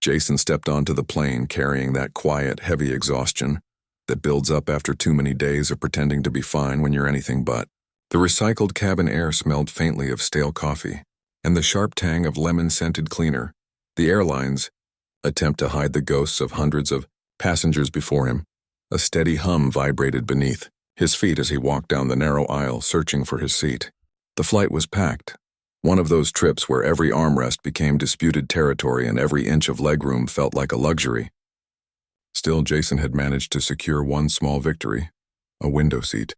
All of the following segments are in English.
Jason stepped onto the plane carrying that quiet, heavy exhaustion that builds up after too many days of pretending to be fine when you're anything but. The recycled cabin air smelled faintly of stale coffee, and the sharp tang of lemon-scented cleaner. The airline's attempt to hide the ghosts of hundreds of passengers before him. A steady hum vibrated beneath his feet as he walked down the narrow aisle searching for his seat. The flight was packed. One of those trips where every armrest became disputed territory and every inch of legroom felt like a luxury. Still, Jason had managed to secure one small victory, a window seat.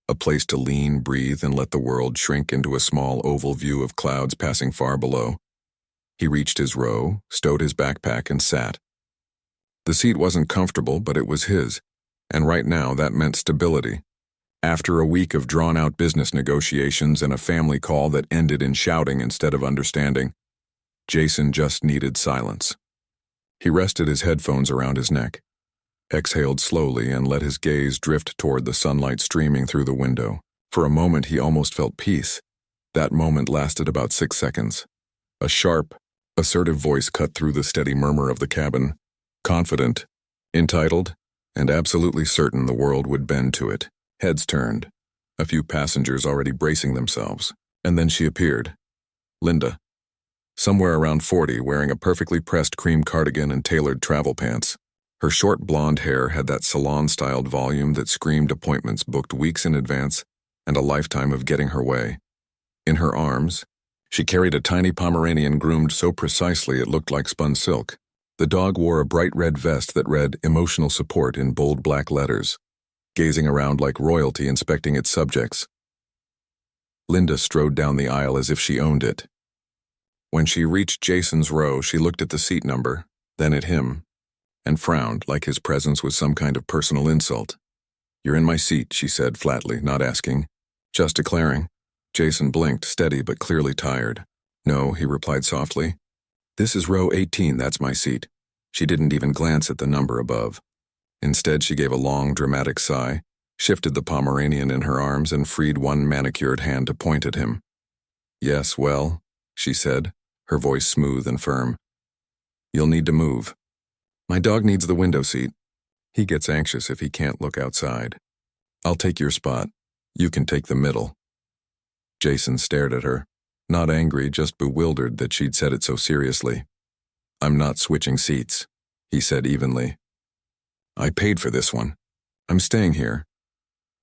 A place to lean, breathe, and let the world shrink into a small oval view of clouds passing far below. He reached his row, stowed his backpack, and sat. The seat wasn't comfortable, but it was his, and right now that meant stability. After a week of drawn-out business negotiations and a family call that ended in shouting instead of understanding, Jason just needed silence. He rested his headphones around his neck, exhaled slowly, and let his gaze drift toward the sunlight streaming through the window. For a moment he almost felt peace. That moment lasted about 6 seconds. A sharp, assertive voice cut through the steady murmur of the cabin, confident, entitled, and absolutely certain the world would bend to it. Heads turned, a few passengers already bracing themselves, and then she appeared. Linda. Somewhere around 40, wearing a perfectly pressed cream cardigan and tailored travel pants. Her short blonde hair had that salon-styled volume that screamed appointments booked weeks in advance and a lifetime of getting her way. In her arms, she carried a tiny Pomeranian groomed so precisely it looked like spun silk. The dog wore a bright red vest that read "Emotional Support" in bold black letters, gazing around like royalty inspecting its subjects. Linda strode down the aisle as if she owned it. When she reached Jason's row, she looked at the seat number, then at him, and frowned like his presence was some kind of personal insult. "You're in my seat," she said flatly, not asking, just declaring. Jason blinked, steady but clearly tired. "No," he replied softly. "This is row 18, that's my seat." She didn't even glance at the number above. Instead, she gave a long, dramatic sigh, shifted the Pomeranian in her arms, and freed one manicured hand to point at him. "Yes, well," she said, her voice smooth and firm. "You'll need to move. My dog needs the window seat. He gets anxious if he can't look outside. I'll take your spot. You can take the middle." Jason stared at her, not angry, just bewildered that she'd said it so seriously. "I'm not switching seats," he said evenly. "I paid for this one. I'm staying here."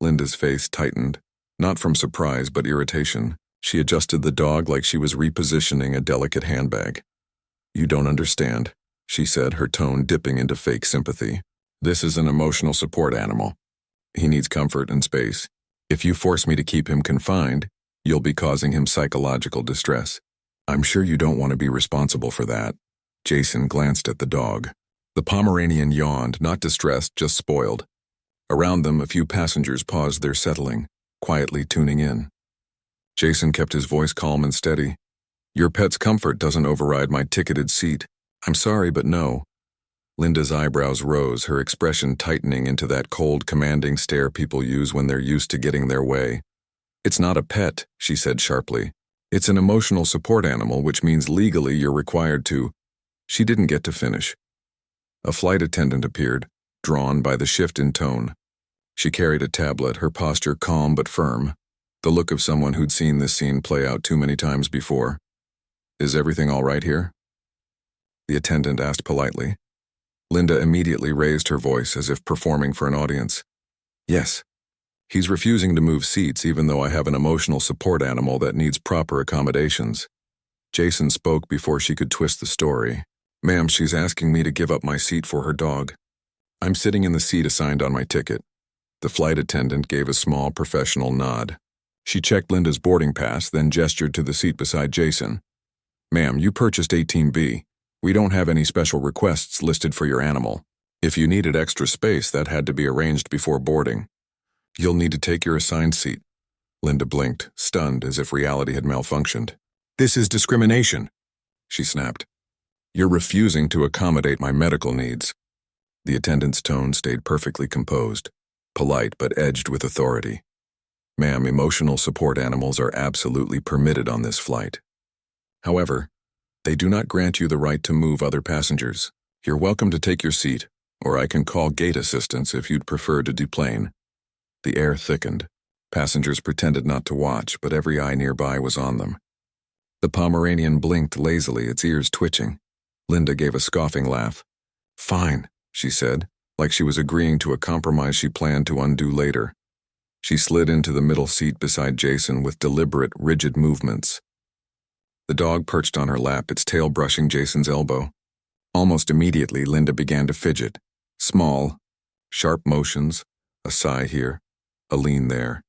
Linda's face tightened, not from surprise but irritation. She adjusted the dog like she was repositioning a delicate handbag. "You don't understand," she said, her tone dipping into fake sympathy. "This is an emotional support animal. He needs comfort and space. If you force me to keep him confined, you'll be causing him psychological distress. I'm sure you don't want to be responsible for that." Jason glanced at the dog. The Pomeranian yawned, not distressed, just spoiled. Around them, a few passengers paused their settling, quietly tuning in. Jason kept his voice calm and steady. "Your pet's comfort doesn't override my ticketed seat. I'm sorry, but no." Linda's eyebrows rose, her expression tightening into that cold, commanding stare people use when they're used to getting their way. "It's not a pet," she said sharply. "It's an emotional support animal, which means legally you're required to—" She didn't get to finish. A flight attendant appeared, drawn by the shift in tone. She carried a tablet, her posture calm but firm, the look of someone who'd seen this scene play out too many times before. "Is everything all right here?" the attendant asked politely. Linda immediately raised her voice as if performing for an audience. "Yes. He's refusing to move seats even though I have an emotional support animal that needs proper accommodations." Jason spoke before she could twist the story. "Ma'am, she's asking me to give up my seat for her dog. I'm sitting in the seat assigned on my ticket." The flight attendant gave a small professional nod. She checked Linda's boarding pass, then gestured to the seat beside Jason. "Ma'am, you purchased 18B. We don't have any special requests listed for your animal. If you needed extra space, that had to be arranged before boarding. You'll need to take your assigned seat." Linda blinked, stunned as if reality had malfunctioned. "This is discrimination," she snapped. "You're refusing to accommodate my medical needs." The attendant's tone stayed perfectly composed, polite but edged with authority. "Ma'am, emotional support animals are absolutely permitted on this flight. However, They do not grant you the right to move other passengers. You're welcome to take your seat, or I can call gate assistance if you'd prefer to deplane. The air thickened. Passengers pretended not to watch, but every eye nearby was on them. The Pomeranian blinked lazily, its ears twitching. Linda gave a scoffing laugh. "Fine," she said, like she was agreeing to a compromise she planned to undo later. She slid into the middle seat beside Jason with deliberate, rigid movements. The dog perched on her lap, its tail brushing Jason's elbow. Almost immediately, Linda began to fidget. Small, sharp motions, a sigh here, a lean there,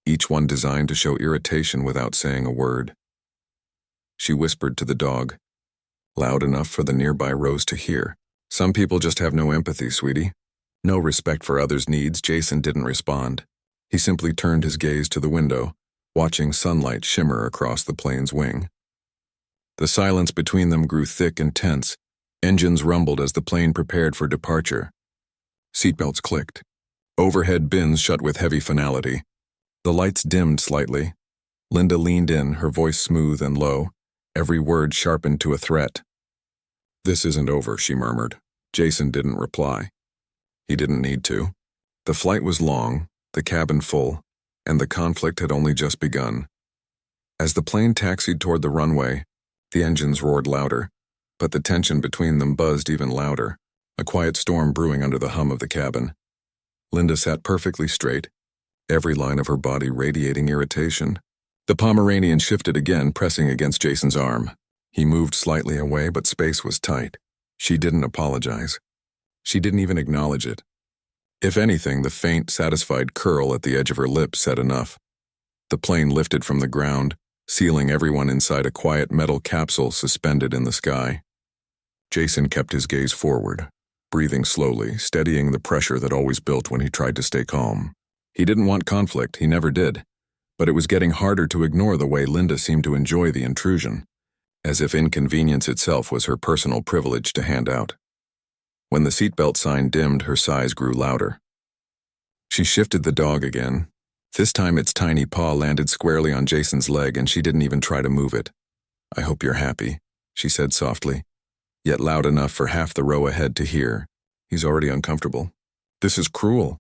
each one designed to show irritation without saying a word. She whispered to the dog, loud enough for the nearby rows to hear. "Some people just have no empathy, sweetie." No respect for others' needs. Jason didn't respond. He simply turned his gaze to the window, watching sunlight shimmer across the plane's wing. The silence between them grew thick and tense. Engines rumbled as the plane prepared for departure. Seatbelts clicked. Overhead bins shut with heavy finality. The lights dimmed slightly. Linda leaned in, her voice smooth and low, every word sharpened to a threat. "This isn't over," she murmured. Jason didn't reply. He didn't need to. The flight was long, the cabin full, and the conflict had only just begun. As the plane taxied toward the runway, the engines roared louder, but the tension between them buzzed even louder, a quiet storm brewing under the hum of the cabin. Linda sat perfectly straight, every line of her body radiating irritation. The Pomeranian shifted again, pressing against Jason's arm. He moved slightly away, but space was tight. She didn't apologize. She didn't even acknowledge it. If anything, the faint, satisfied curl at the edge of her lips said enough. The plane lifted from the ground, sealing everyone inside a quiet metal capsule suspended in the sky. Jason kept his gaze forward, breathing slowly, steadying the pressure that always built when he tried to stay calm. He didn't want conflict, he never did, but it was getting harder to ignore the way Linda seemed to enjoy the intrusion, as if inconvenience itself was her personal privilege to hand out. When the seatbelt sign dimmed, her sighs grew louder. She shifted the dog again. This time its tiny paw landed squarely on Jason's leg and she didn't even try to move it. "I hope you're happy," she said softly, yet loud enough for half the row ahead to hear. "He's already uncomfortable." "This is cruel."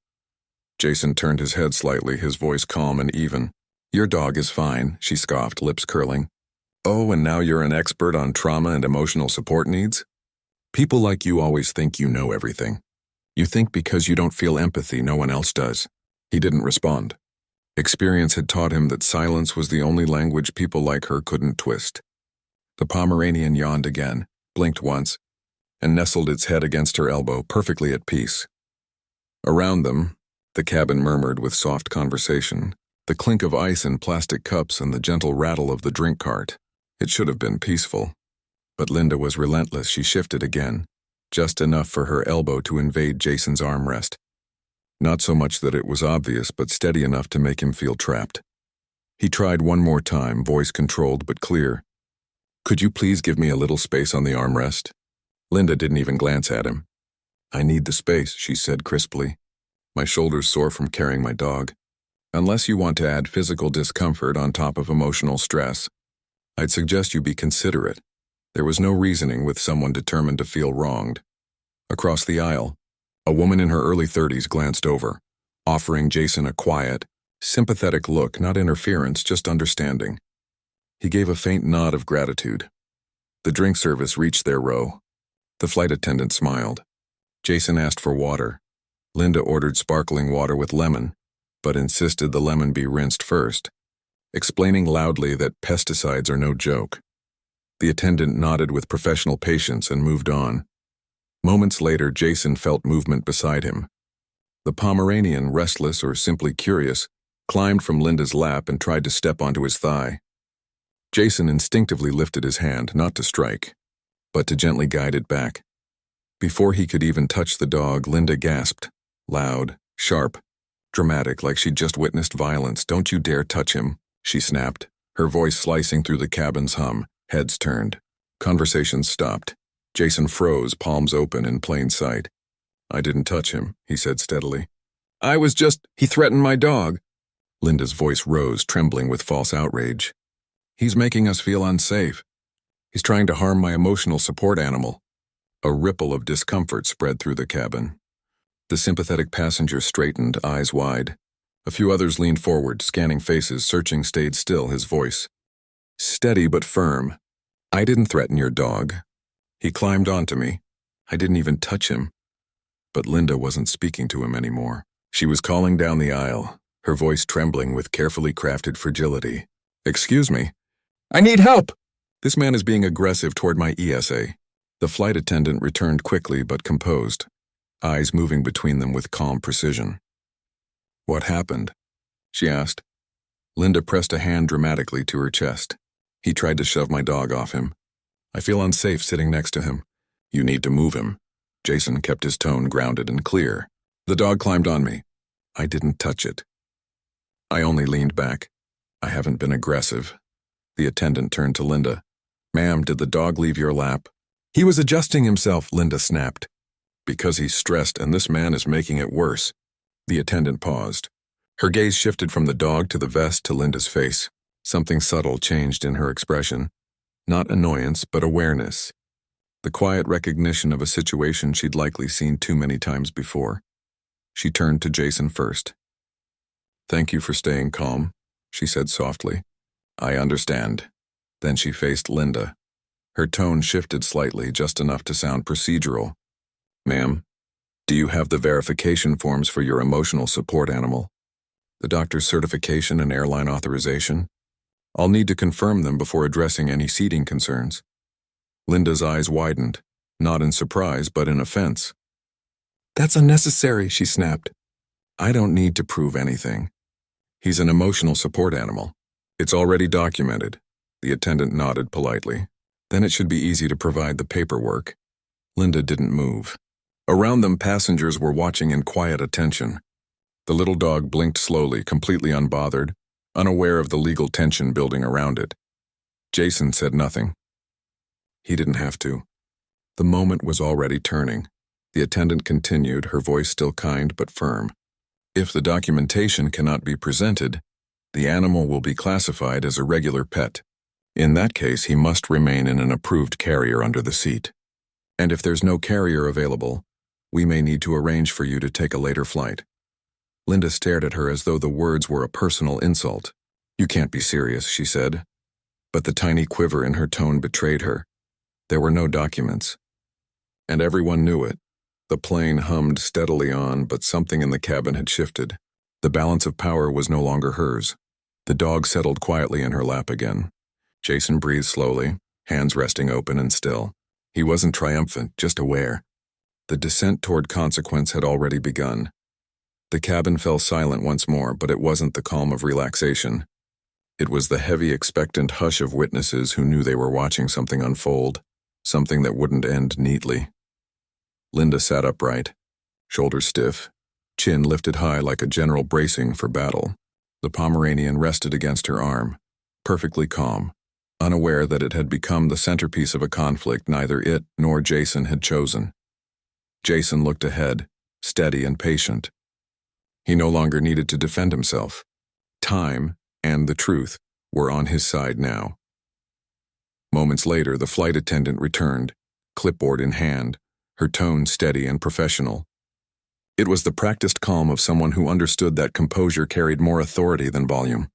Jason turned his head slightly, his voice calm and even. "Your dog is fine," she scoffed, lips curling. "Oh, and now you're an expert on trauma and emotional support needs? People like you always think you know everything. You think because you don't feel empathy, no one else does." He didn't respond. Experience had taught him that silence was the only language people like her couldn't twist. The Pomeranian yawned again, blinked once, and nestled its head against her elbow, perfectly at peace. Around them, the cabin murmured with soft conversation, the clink of ice in plastic cups and the gentle rattle of the drink cart. It should have been peaceful. But Linda was relentless. She shifted again, just enough for her elbow to invade Jason's armrest. Not so much that it was obvious, but steady enough to make him feel trapped. He tried one more time, voice controlled but clear. "Could you please give me a little space on the armrest?" Linda didn't even glance at him. "I need the space," she said crisply. "My shoulders sore from carrying my dog. Unless you want to add physical discomfort on top of emotional stress, I'd suggest you be considerate." There was no reasoning with someone determined to feel wronged. Across the aisle, a woman in her early 30s glanced over, offering Jason a quiet, sympathetic look, not interference, just understanding. He gave a faint nod of gratitude. The drink service reached their row. The flight attendant smiled. Jason asked for water. Linda ordered sparkling water with lemon, but insisted the lemon be rinsed first, explaining loudly that pesticides are no joke. The attendant nodded with professional patience and moved on. Moments later, Jason felt movement beside him. The Pomeranian, restless or simply curious, climbed from Linda's lap and tried to step onto his thigh. Jason instinctively lifted his hand, not to strike, but to gently guide it back. Before he could even touch the dog, Linda gasped, loud, sharp, dramatic, like she'd just witnessed violence. "Don't you dare touch him," she snapped, her voice slicing through the cabin's hum. Heads turned. Conversations stopped. Jason froze, palms open in plain sight. "I didn't touch him," he said steadily. He threatened my dog." Linda's voice rose, trembling with false outrage. "He's making us feel unsafe." He's trying to harm my emotional support animal. A ripple of discomfort spread through the cabin. The sympathetic passenger straightened, eyes wide. A few others leaned forward, scanning faces. Searching stayed still, his voice steady but firm. I didn't threaten your dog. He climbed onto me. I didn't even touch him. But Linda wasn't speaking to him anymore. She was calling down the aisle, her voice trembling with carefully crafted fragility. Excuse me. I need help! This man is being aggressive toward my ESA. The flight attendant returned quickly but composed, eyes moving between them with calm precision. What happened? She asked. Linda pressed a hand dramatically to her chest. He tried to shove my dog off him. I feel unsafe sitting next to him. You need to move him. Jason kept his tone grounded and clear. The dog climbed on me. I didn't touch it. I only leaned back. I haven't been aggressive. The attendant turned to Linda. Ma'am, did the dog leave your lap? He was adjusting himself, Linda snapped. Because he's stressed and this man is making it worse. The attendant paused. Her gaze shifted from the dog to the vest to Linda's face. Something subtle changed in her expression. Not annoyance, but awareness. The quiet recognition of a situation she'd likely seen too many times before. She turned to Jason first. Thank you for staying calm, she said softly. I understand. Then she faced Linda. Her tone shifted slightly, just enough to sound procedural. Ma'am, do you have the verification forms for your emotional support animal? The doctor's certification and airline authorization? I'll need to confirm them before addressing any seating concerns. Linda's eyes widened, not in surprise, but in offense. That's unnecessary, she snapped. I don't need to prove anything. He's an emotional support animal. It's already documented. The attendant nodded politely. Then it should be easy to provide the paperwork. Linda didn't move. Around them, passengers were watching in quiet attention. The little dog blinked slowly, completely unbothered, unaware of the legal tension building around it. Jason said nothing. He didn't have to. The moment was already turning. The attendant continued, her voice still kind but firm. If the documentation cannot be presented, the animal will be classified as a regular pet. In that case, he must remain in an approved carrier under the seat. And if there's no carrier available, we may need to arrange for you to take a later flight. Linda stared at her as though the words were a personal insult. You can't be serious, she said. But the tiny quiver in her tone betrayed her. There were no documents. And everyone knew it. The plane hummed steadily on, but something in the cabin had shifted. The balance of power was no longer hers. The dog settled quietly in her lap again. Jason breathed slowly, hands resting open and still. He wasn't triumphant, just aware. The descent toward consequence had already begun. The cabin fell silent once more, but it wasn't the calm of relaxation. It was the heavy, expectant hush of witnesses who knew they were watching something unfold, something that wouldn't end neatly. Linda sat upright, shoulders stiff, chin lifted high like a general bracing for battle. The Pomeranian rested against her arm, perfectly calm, unaware that it had become the centerpiece of a conflict neither it nor Jason had chosen. Jason looked ahead, steady and patient. He no longer needed to defend himself. Time and the truth were on his side now. Moments later, the flight attendant returned, clipboard in hand, her tone steady and professional. It was the practiced calm of someone who understood that composure carried more authority than volume.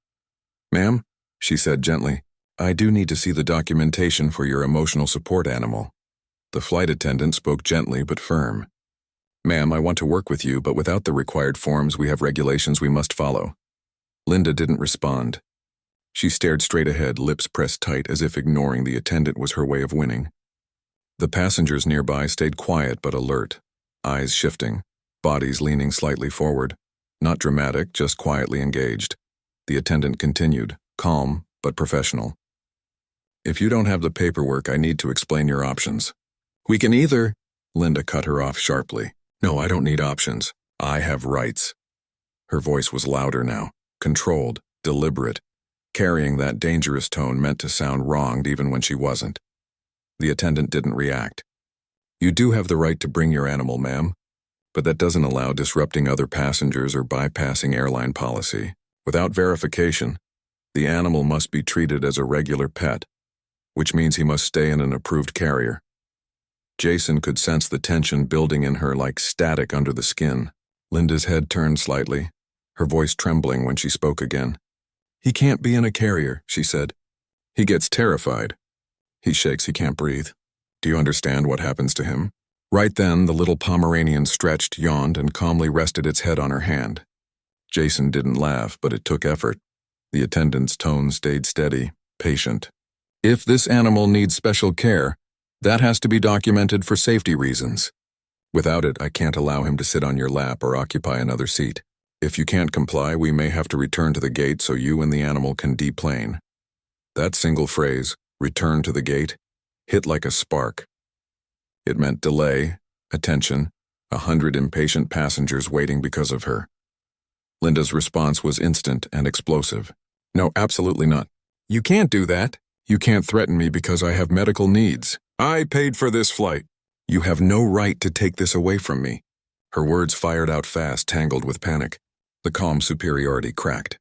Ma'am, she said gently, I do need to see the documentation for your emotional support animal. The flight attendant spoke gently but firm. Ma'am, I want to work with you, but without the required forms, we have regulations we must follow. Linda didn't respond. She stared straight ahead, lips pressed tight as if ignoring the attendant was her way of winning. The passengers nearby stayed quiet but alert, eyes shifting, bodies leaning slightly forward. Not dramatic, just quietly engaged. The attendant continued, calm but professional. If you don't have the paperwork, I need to explain your options. We can either... Linda cut her off sharply. No, I don't need options. I have rights. Her voice was louder now, controlled, deliberate, carrying that dangerous tone meant to sound wronged even when she wasn't. The attendant didn't react. You do have the right to bring your animal, ma'am, but that doesn't allow disrupting other passengers or bypassing airline policy. Without verification, the animal must be treated as a regular pet. which means he must stay in an approved carrier. Jason could sense the tension building in her like static under the skin. Linda's head turned slightly, her voice trembling when she spoke again. "He can't be in a carrier," she said. "He gets terrified. He shakes, he can't breathe. Do you understand what happens to him?" Right then, the little Pomeranian stretched, yawned, and calmly rested its head on her hand. Jason didn't laugh, but it took effort. The attendant's tone stayed steady, patient. "If this animal needs special care, that has to be documented for safety reasons. Without it, I can't allow him to sit on your lap or occupy another seat. If you can't comply, we may have to return to the gate so you and the animal can deplane." That single phrase, "return to the gate," hit like a spark. It meant delay, attention, 100 impatient passengers waiting because of her. Linda's response was instant and explosive. "No, absolutely not. You can't do that. You can't threaten me because I have medical needs. I paid for this flight. You have no right to take this away from me." Her words fired out fast, tangled with panic. The calm superiority cracked.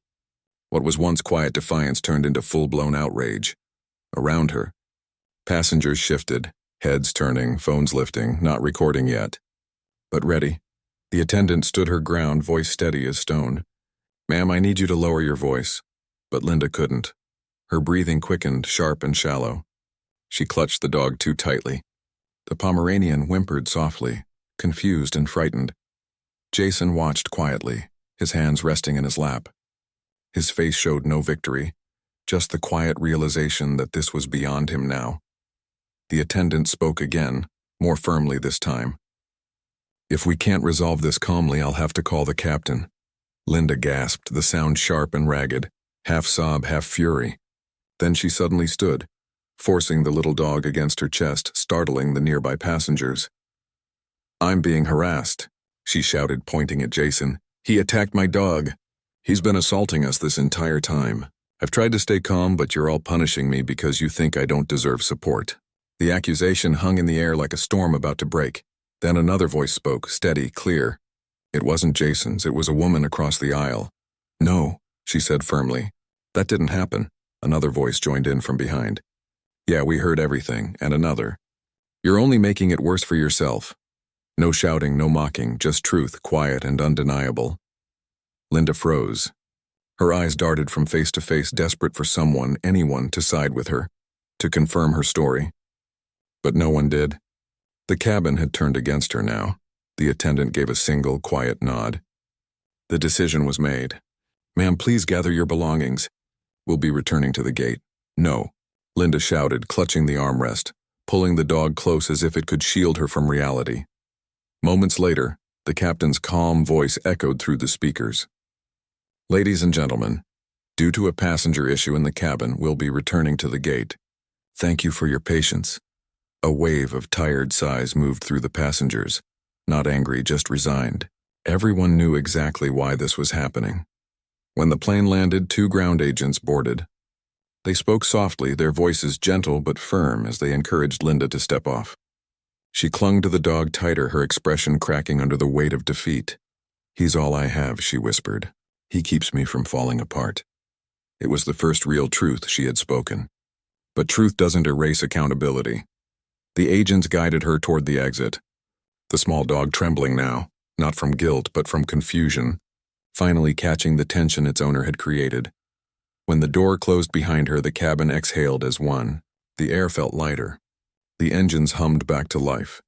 What was once quiet defiance turned into full-blown outrage. Around her, passengers shifted, heads turning, phones lifting, not recording yet. But ready. The attendant stood her ground, voice steady as stone. "Ma'am, I need you to lower your voice." But Linda couldn't. Her breathing quickened, sharp and shallow. She clutched the dog too tightly. The Pomeranian whimpered softly, confused and frightened. Jason watched quietly, his hands resting in his lap. His face showed no victory, just the quiet realization that this was beyond him now. The attendant spoke again, more firmly this time. "If we can't resolve this calmly, I'll have to call the captain." Linda gasped, the sound sharp and ragged, half sob, half fury. Then she suddenly stood, forcing the little dog against her chest, startling the nearby passengers. "I'm being harassed," she shouted, pointing at Jason. "He attacked my dog. He's been assaulting us this entire time. I've tried to stay calm, but you're all punishing me because you think I don't deserve support." The accusation hung in the air like a storm about to break. Then another voice spoke, steady, clear. It wasn't Jason's, it was a woman across the aisle. "No," she said firmly. "That didn't happen." Another voice joined in from behind. "Yeah, we heard everything," and another. "You're only making it worse for yourself." No shouting, no mocking, just truth, quiet and undeniable. Linda froze. Her eyes darted from face to face, desperate for someone, anyone, to side with her, to confirm her story. But no one did. The cabin had turned against her now. The attendant gave a single, quiet nod. The decision was made. "Ma'am, please gather your belongings. We'll be returning to the gate." "No," Linda shouted, clutching the armrest, pulling the dog close as if it could shield her from reality. Moments later, the captain's calm voice echoed through the speakers. "Ladies and gentlemen, due to a passenger issue in the cabin, we'll be returning to the gate. Thank you for your patience." A wave of tired sighs moved through the passengers, not angry, just resigned. Everyone knew exactly why this was happening. When the plane landed, 2 ground agents boarded. They spoke softly, their voices gentle but firm as they encouraged Linda to step off. She clung to the dog tighter, her expression cracking under the weight of defeat. "He's all I have," she whispered. "He keeps me from falling apart." It was the first real truth she had spoken. But truth doesn't erase accountability. The agents guided her toward the exit. The small dog trembling now, not from guilt but from confusion, finally catching the tension its owner had created. When the door closed behind her, the cabin exhaled as one. The air felt lighter. The engines hummed back to life.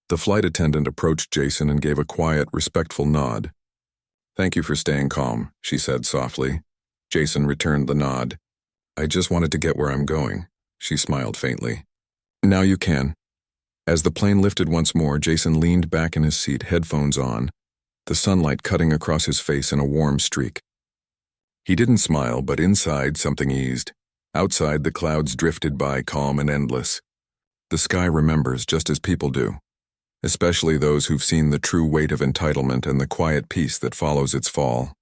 The flight attendant approached Jason and gave a quiet, respectful nod. "Thank you for staying calm," she said softly. Jason returned the nod. "I just wanted to get where I'm going," she smiled faintly. "Now you can." As the plane lifted once more, Jason leaned back in his seat, headphones on, the sunlight cutting across his face in a warm streak. He didn't smile, but inside something eased. Outside, the clouds drifted by, calm and endless. The sky remembers just as people do, especially those who've seen the true weight of entitlement and the quiet peace that follows its fall.